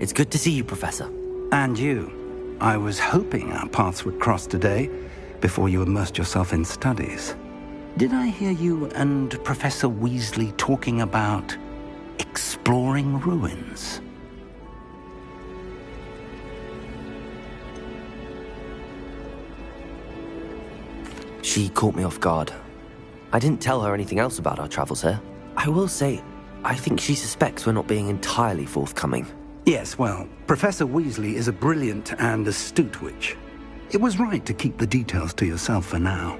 It's good to see you, Professor. And you. I was hoping our paths would cross today, before you immersed yourself in studies. Did I hear you and Professor Weasley talking about exploring ruins? She caught me off guard. I didn't tell her anything else about our travels here. I will say, I think she suspects we're not being entirely forthcoming. Yes, well, Professor Weasley is a brilliant and astute witch. It was right to keep the details to yourself for now.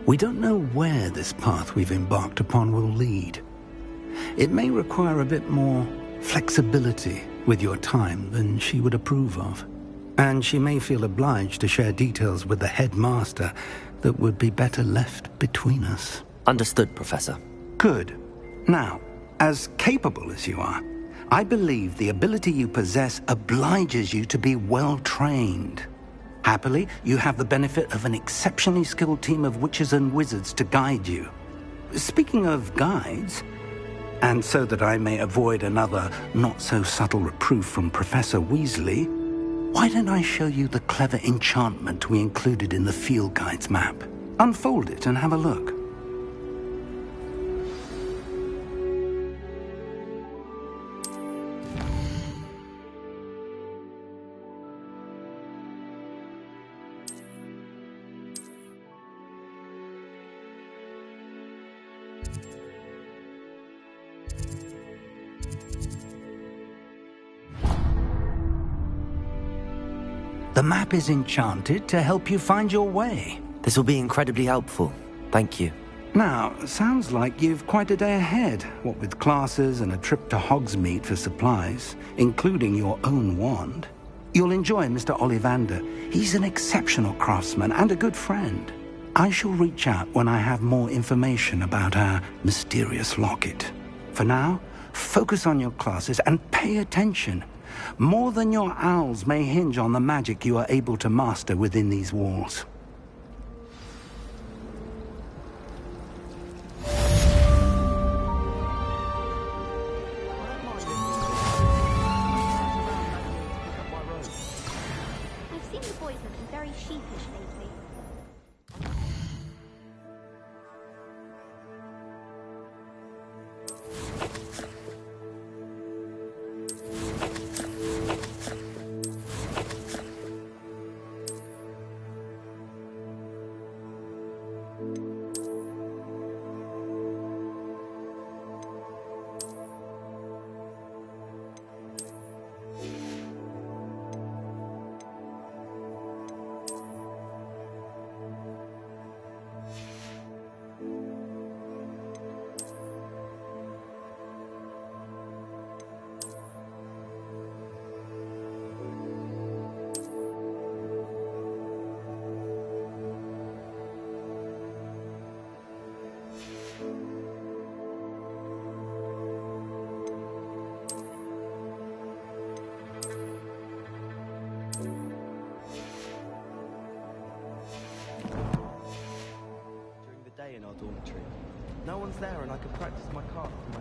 We don't know where this path we've embarked upon will lead. It may require a bit more flexibility with your time than she would approve of. And she may feel obliged to share details with the headmaster that would be better left between us. Understood, Professor. Good. Now, as capable as you are, I believe the ability you possess obliges you to be well trained. Happily, you have the benefit of an exceptionally skilled team of witches and wizards to guide you. Speaking of guides, and so that I may avoid another not-so-subtle reproof from Professor Weasley, why don't I show you the clever enchantment we included in the field guide's map? Unfold it and have a look. The map is enchanted to help you find your way. This will be incredibly helpful. Thank you. Now, sounds like you've quite a day ahead, what with classes and a trip to Hogsmeade for supplies, including your own wand. You'll enjoy Mr. Ollivander. He's an exceptional craftsman and a good friend. I shall reach out when I have more information about our mysterious locket. For now, focus on your classes and pay attention. More than your owls may hinge on the magic you are able to master within these walls. I've seen the boys looking very sheepish lately. In our dormitory. No one's there and I can practice my card with my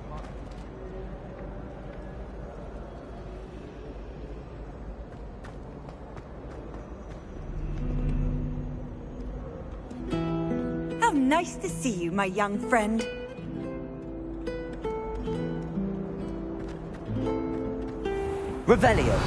partner. How nice to see you, my young friend. Revelio.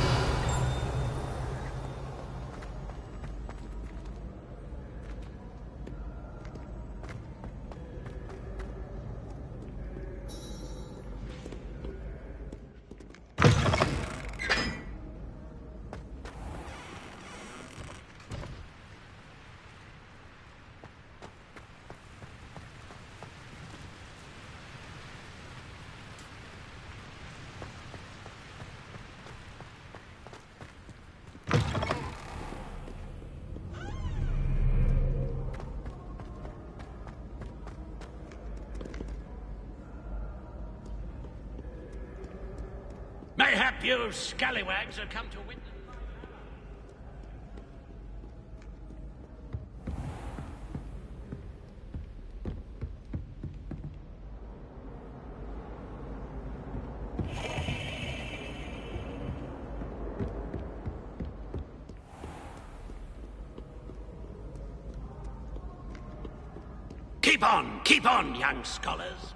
Mayhap you scallywags have come to witness. Keep on, young scholars.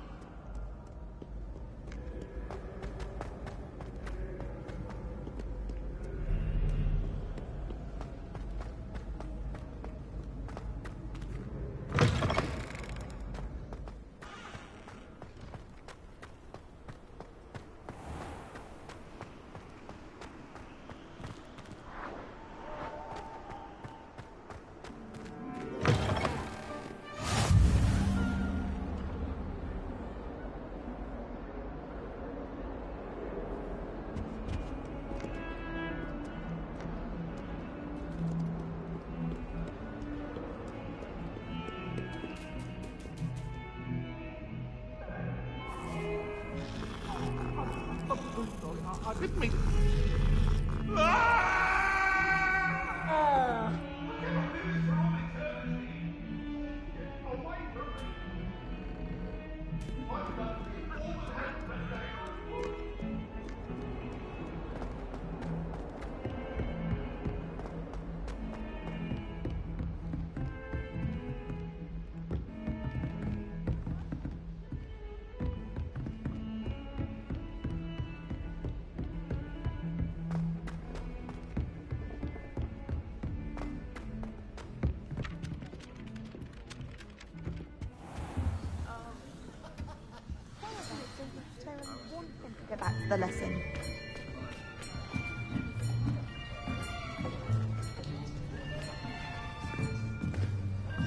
Get back to the lesson.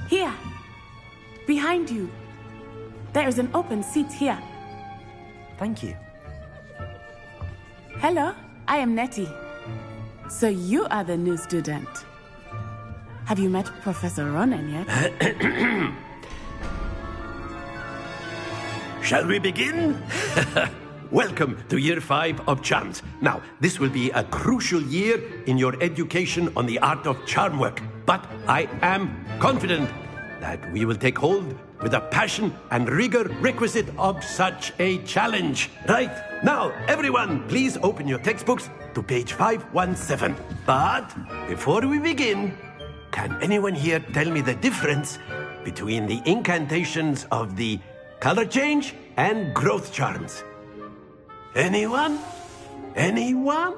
Here, behind you. There is an open seat here. Thank you. Hello, I am Nettie. So you are the new student. Have you met Professor Ronan yet? Shall we begin? Welcome to Year 5 of Charms. Now, this will be a crucial year in your education on the art of charm work. But I am confident that we will take hold with the passion and rigor requisite of such a challenge. Right, now, everyone, please open your textbooks to page 517. But before we begin, can anyone here tell me the difference between the incantations of the color change and growth charms? Anyone? Anyone?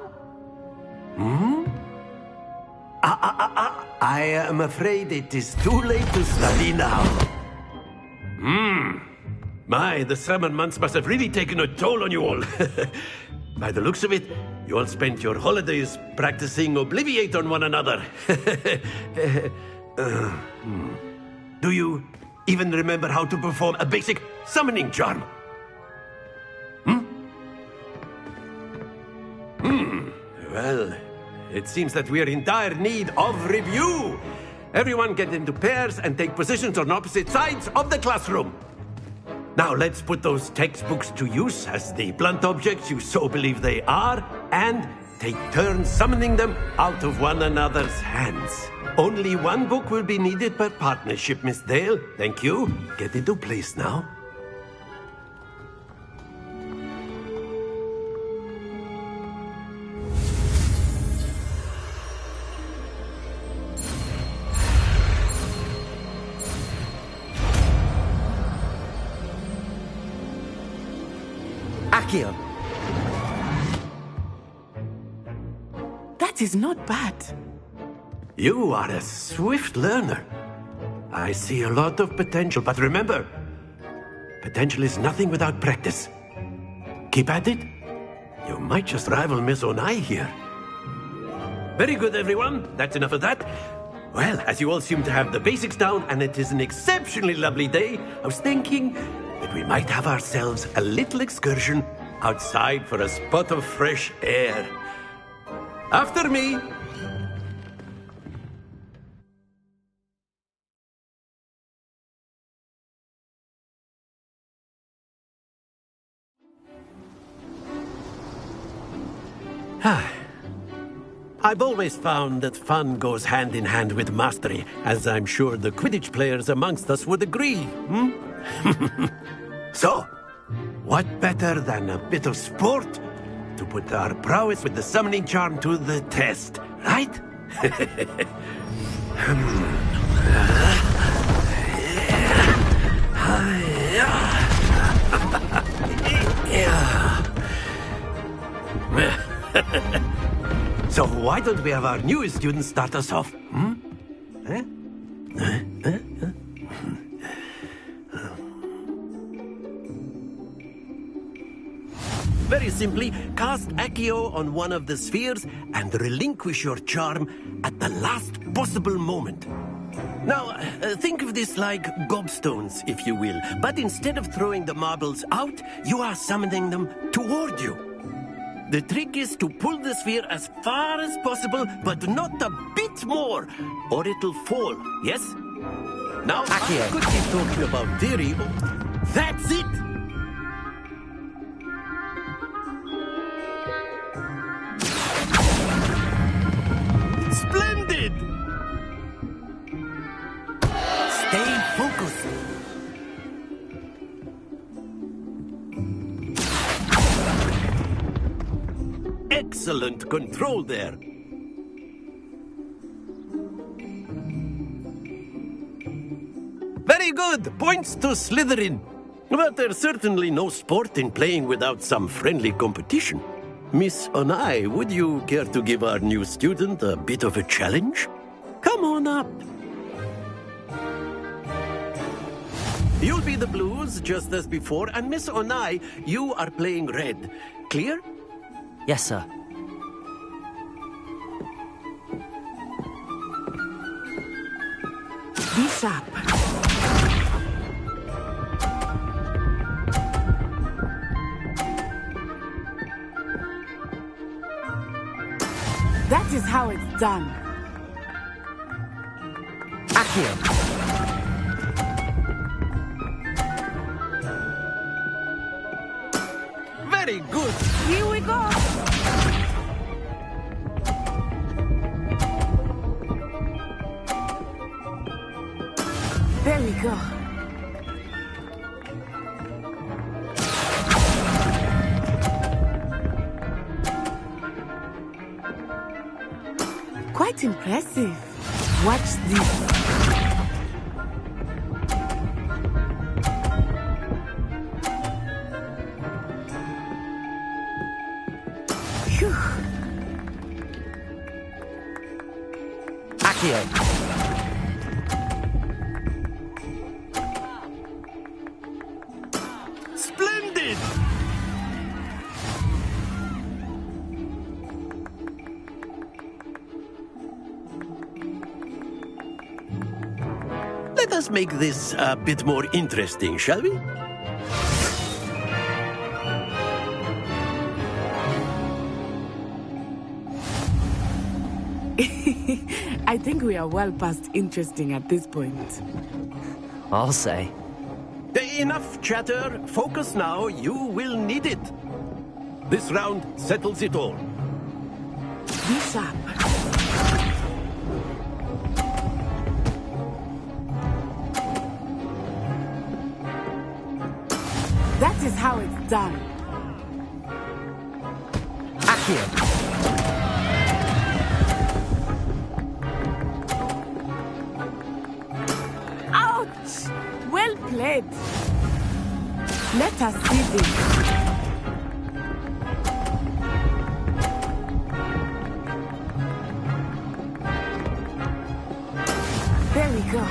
I am afraid it is too late to study now. My, the summer months must have really taken a toll on you all. By the looks of it, you all spent your holidays practicing Obliviate on one another. Do you even remember how to perform a basic summoning charm? Well, it seems that we are in dire need of review. Everyone get into pairs and take positions on opposite sides of the classroom. Now let's put those textbooks to use as the blunt objects you so believe they are, and take turns summoning them out of one another's hands. Only one book will be needed per partnership, Miss Dale. Thank you. Get into place now. Accio. That is not bad. You are a swift learner. I see a lot of potential, but remember, potential is nothing without practice. Keep at it. You might just rival Miss Onai here. Very good, everyone. That's enough of that. Well, as you all seem to have the basics down, and it is an exceptionally lovely day, I was thinking that we might have ourselves a little excursion outside for a spot of fresh air. After me. I've always found that fun goes hand in hand with mastery, as I'm sure the Quidditch players amongst us would agree. So, what better than a bit of sport to put our prowess with the summoning charm to the test, right? don't we have our newest student start us off? Eh? Very simply, cast Accio on one of the spheres and relinquish your charm at the last possible moment. Now, think of this like gobstones, if you will, but instead of throwing the marbles out, you are summoning them toward you. The trick is to pull the sphere as far as possible, but not a bit more, or it'll fall, yes? Now, Accio. I could keep talking about theory. That's it! Splendid! Stay focused. Excellent control there. Very good. Points to Slytherin. But there's certainly no sport in playing without some friendly competition. Miss Onai, would you care to give our new student a bit of a challenge? Come on up. You'll be the blues, just as before, and Miss Onai, you are playing red. Clear? Yes, sir. Be sharp. That is how it's done. Accio. Very good. Here we go. There we go. Quite impressive. Watch this. Phew. Accio. Splendid! Let us make this a bit more interesting, shall we? I think we are well past interesting at this point. I'll say. Enough chatter. Focus now. You will need it. This round settles it all. Be sharp. That is how it's done. Accio. Ouch! Well played. Let us see this. There we go.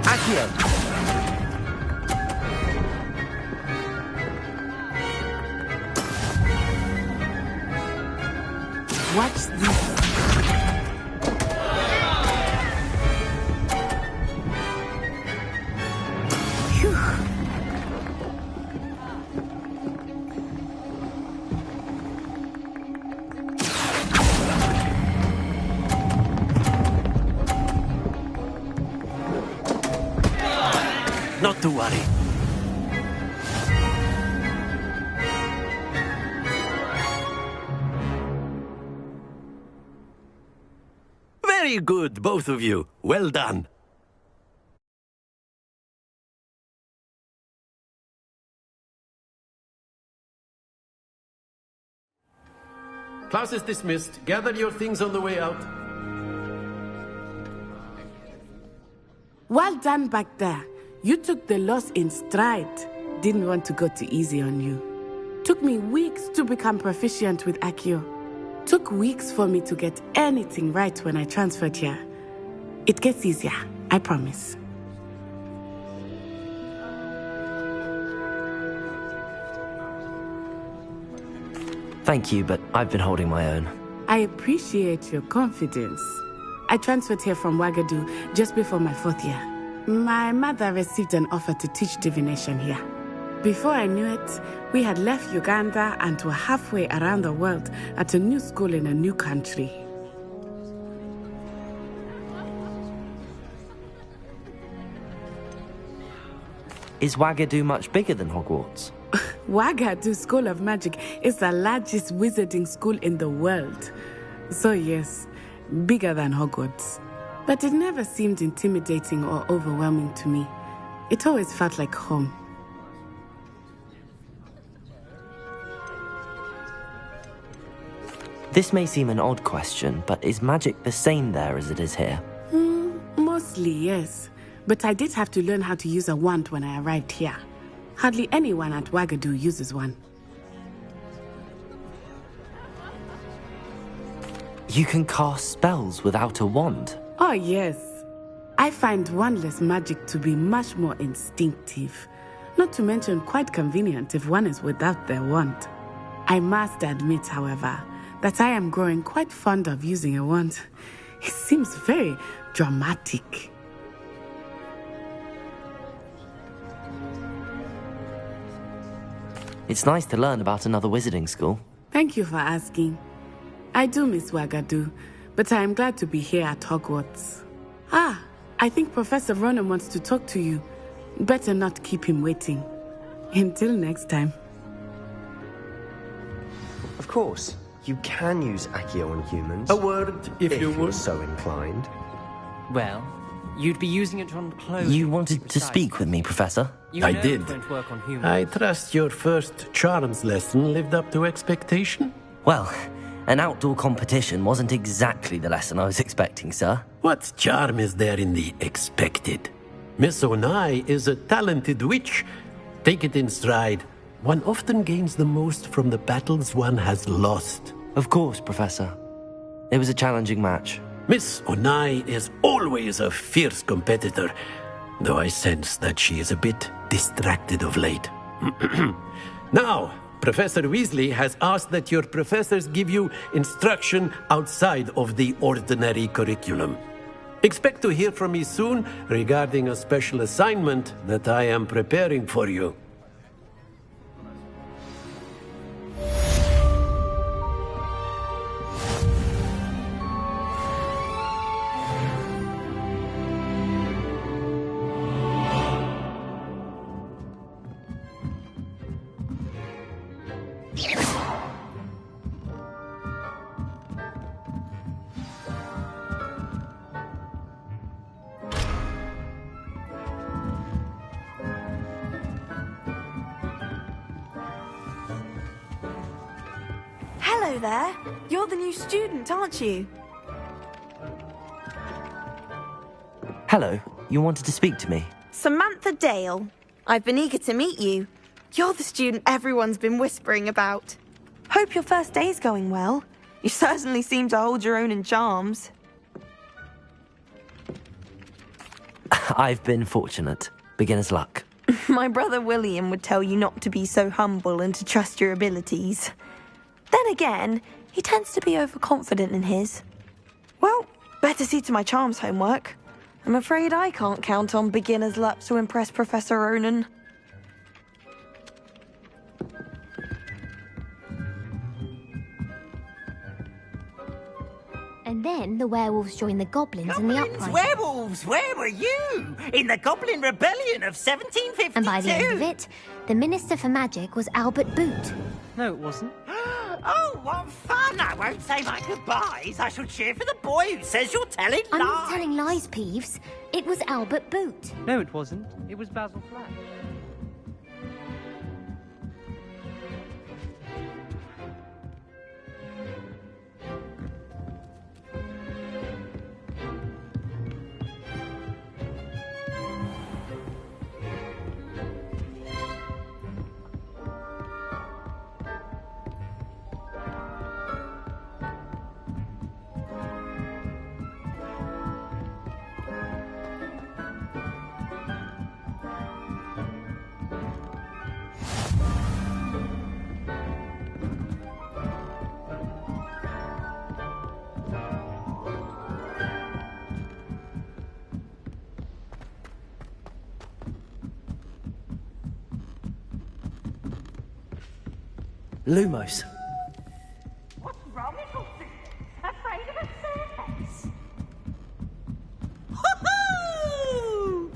Accio. Watch this. Phew. Not to worry. Very good, both of you. Well done. Class is dismissed. Gather your things on the way out. Well done back there. You took the loss in stride. Didn't want to go too easy on you. Took me weeks to become proficient with Accio. Took weeks for me to get anything right when I transferred here. It gets easier, I promise. Thank you, but I've been holding my own. I appreciate your confidence. I transferred here from Ouagadougou just before my 4th year. My mother received an offer to teach divination here. Before I knew it, we had left Uganda and were halfway around the world at a new school in a new country. Is Ouagadougou much bigger than Hogwarts? Ouagadougou School of Magic is the largest wizarding school in the world. So yes, bigger than Hogwarts. But it never seemed intimidating or overwhelming to me. It always felt like home. This may seem an odd question, but is magic the same there as it is here? Mostly, yes. But I did have to learn how to use a wand when I arrived here. Hardly anyone at Ouagadougou uses one. You can cast spells without a wand? Oh, yes. I find wandless magic to be much more instinctive. Not to mention quite convenient if one is without their wand. I must admit, however, that I am growing quite fond of using a wand. It seems very dramatic. It's nice to learn about another wizarding school. Thank you for asking. I do miss Ouagadougou, but I am glad to be here at Hogwarts. Ah, I think Professor Ronan wants to talk to you. Better not keep him waiting. Until next time. Of course, you can use Accio on humans. A word, if you you're would. so inclined. Well, you'd be using it on clothes. You wanted to speak with me, Professor? You I know did. it won't work on humans. I trust your first charms lesson lived up to expectation? Well, an outdoor competition wasn't exactly the lesson I was expecting, sir. What charm is there in the expected? Miss Onai is a talented witch. Take it in stride. One often gains the most from the battles one has lost. Of course, Professor. It was a challenging match. Miss Onai is always a fierce competitor, though I sense that she is a bit distracted of late. Now, Professor Weasley has asked that your professors give you instruction outside of the ordinary curriculum. Expect to hear from me soon regarding a special assignment that I am preparing for you. Hello there. You're the new student, aren't you? Hello, you wanted to speak to me? Samantha Dale. I've been eager to meet you. You're the student everyone's been whispering about. Hope your first day's going well. You certainly seem to hold your own in charms. I've been fortunate. Beginner's luck. My brother William would tell you not to be so humble and to trust your abilities. Then again, he tends to be overconfident in his. Well, better see to my charms homework. I'm afraid I can't count on beginner's luck to impress Professor Ronan. And then the werewolves joined the goblins in the uprising. Werewolves, where were you? In the Goblin Rebellion of 1752. And by the end of it, the Minister for Magic was Albert Boot. No, it wasn't. Oh, what fun! I won't say my goodbyes. I shall cheer for the boy who says you're telling I'm lies. not telling lies, Peeves. It was Albert Boot. No, it wasn't. It was Basil Flack. Lumos. What's wrong, little Susan? Afraid of a staircase? Hoo-hoo!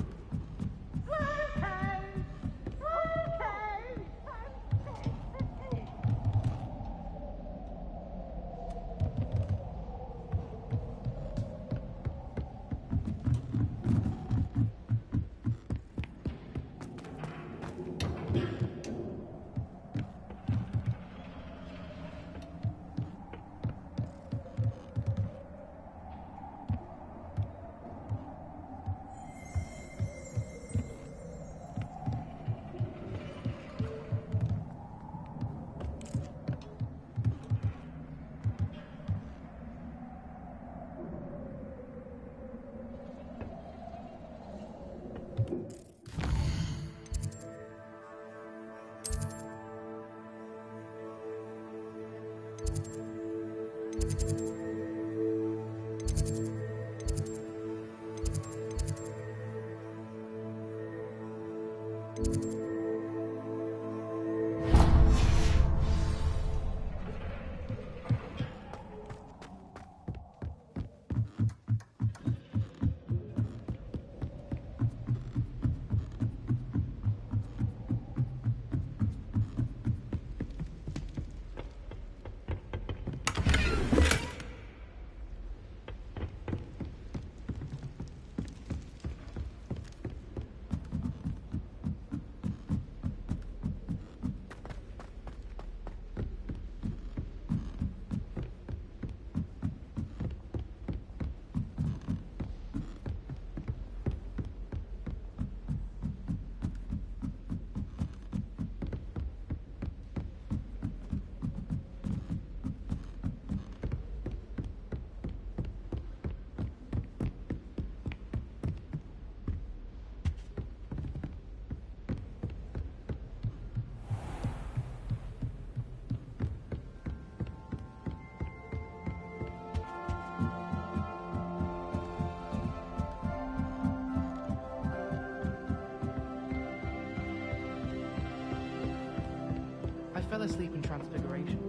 I fell asleep in Transfiguration.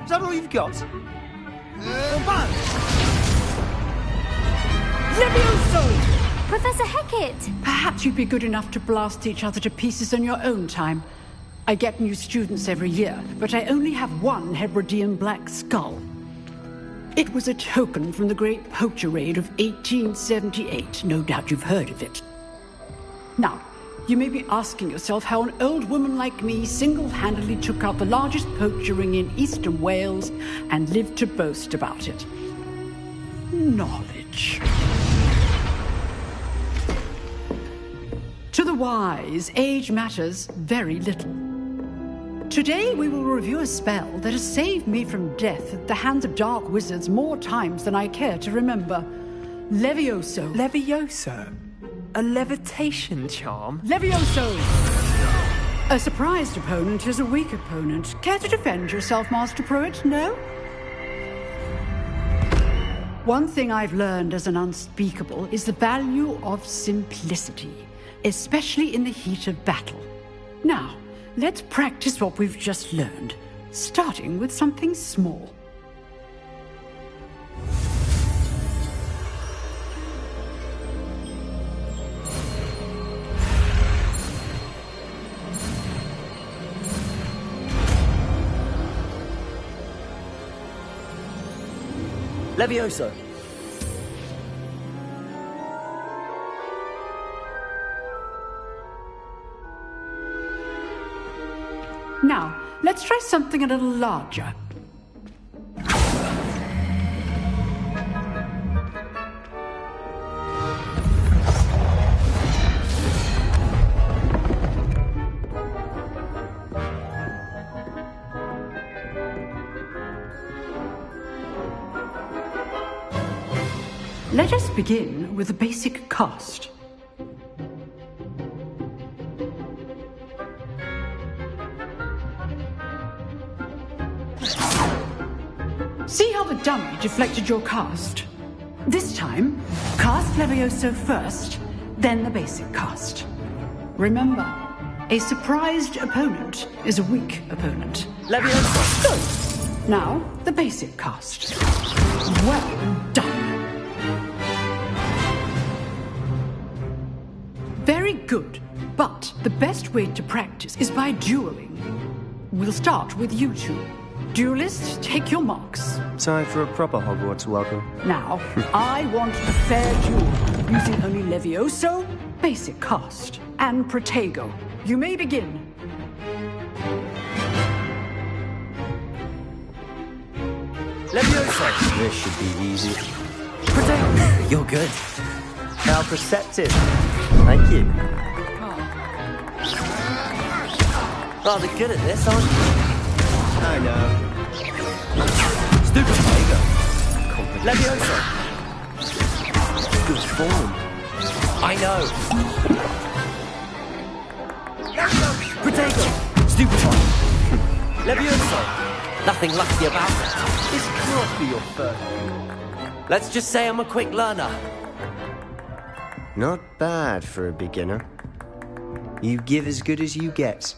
Is that all you've got? Levioso! Professor Hecat! Perhaps you'd be good enough to blast each other to pieces in your own time. I get new students every year, but I only have one Hebridean black skull. It was a token from the Great Poacher Raid of 1878. No doubt you've heard of it. Now, you may be asking yourself how an old woman like me single-handedly took out the largest poacher ring in eastern Wales and lived to boast about it. Knowledge. To the wise, age matters very little. Today we will review a spell that has saved me from death at the hands of dark wizards more times than I care to remember. Levioso. Levioso? A levitation charm? Levioso! A surprised opponent is a weak opponent. Care to defend yourself, Master Pruitt? No? One thing I've learned as an unspeakable is the value of simplicity, especially in the heat of battle. Now, let's practice what we've just learned, starting with something small. Levioso! Now, let's try something a little larger. Let us begin with the basic cast. See how the dummy deflected your cast? This time, cast Levioso first, then the basic cast. Remember, a surprised opponent is a weak opponent. Levioso! Good. Now, the basic cast. Well done. Very good, but the best way to practice is by dueling. We'll start with you two. Duelists, take your marks. Time for a proper Hogwarts welcome. Now, I want a fair duel, using only Levioso, basic cast, and Protego. You may begin. Levioso! This should be easy. Protego! You're good. How perceptive. Thank you. Rather good at this, aren't you? I know. Stupid Protego. Levioso! Good form. I know. Protego. Stupid one. Levioso! Nothing lucky about it. This cannot be your first. Let's just say I'm a quick learner. Not bad for a beginner. You give as good as you get.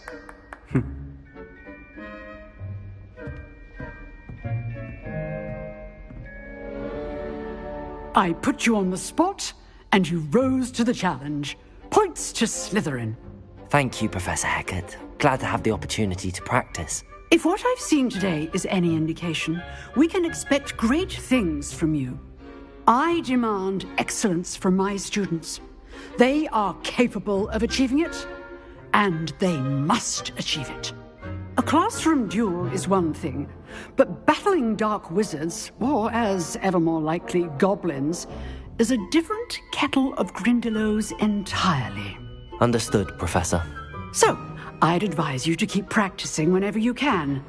I put you on the spot, and you rose to the challenge. Points to Slytherin. Thank you, Professor Hecat. Glad to have the opportunity to practice. If what I've seen today is any indication, we can expect great things from you. I demand excellence from my students. They are capable of achieving it, and they must achieve it. A classroom duel is one thing, but battling dark wizards, or as ever more likely, goblins, is a different kettle of Grindylows entirely. Understood, Professor. So, I'd advise you to keep practicing whenever you can.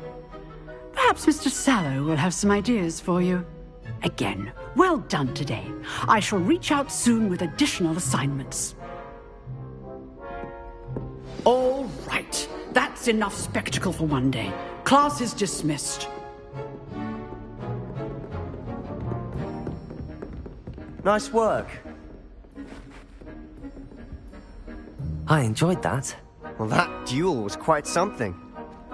Perhaps Mr. Sallow will have some ideas for you. Again, well done today. I shall reach out soon with additional assignments. All right. That's enough spectacle for one day. Class is dismissed. Nice work. I enjoyed that. Well, that duel was quite something.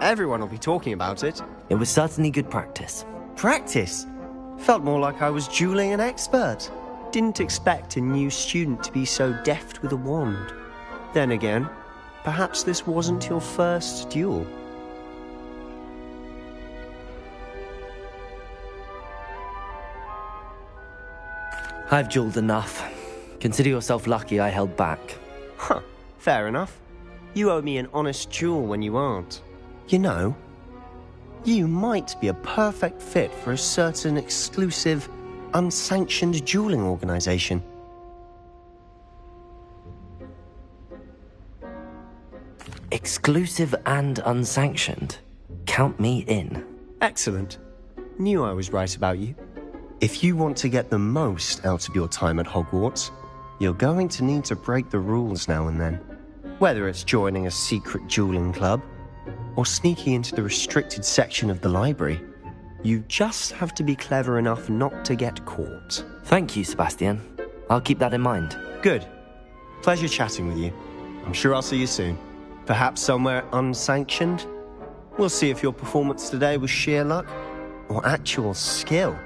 Everyone will be talking about it. It was certainly good practice. Practice? Felt more like I was dueling an expert. Didn't expect a new student to be so deft with a wand. Then again, perhaps this wasn't your first duel. I've dueled enough. Consider yourself lucky I held back. Huh, fair enough. You owe me an honest duel when you aren't. You know, you might be a perfect fit for a certain exclusive, unsanctioned dueling organization. Exclusive and unsanctioned? Count me in. Excellent. Knew I was right about you. If you want to get the most out of your time at Hogwarts, you're going to need to break the rules now and then. Whether it's joining a secret dueling club, or sneaking into the restricted section of the library, you just have to be clever enough not to get caught. Thank you, Sebastian. I'll keep that in mind. Good. Pleasure chatting with you. I'm sure I'll see you soon. Perhaps somewhere unsanctioned? We'll see if your performance today was sheer luck or actual skill.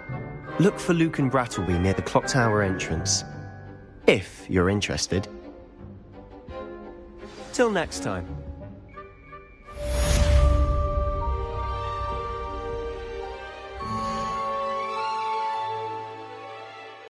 Look for Luke and Brattleby near the clock tower entrance, if you're interested. Till next time.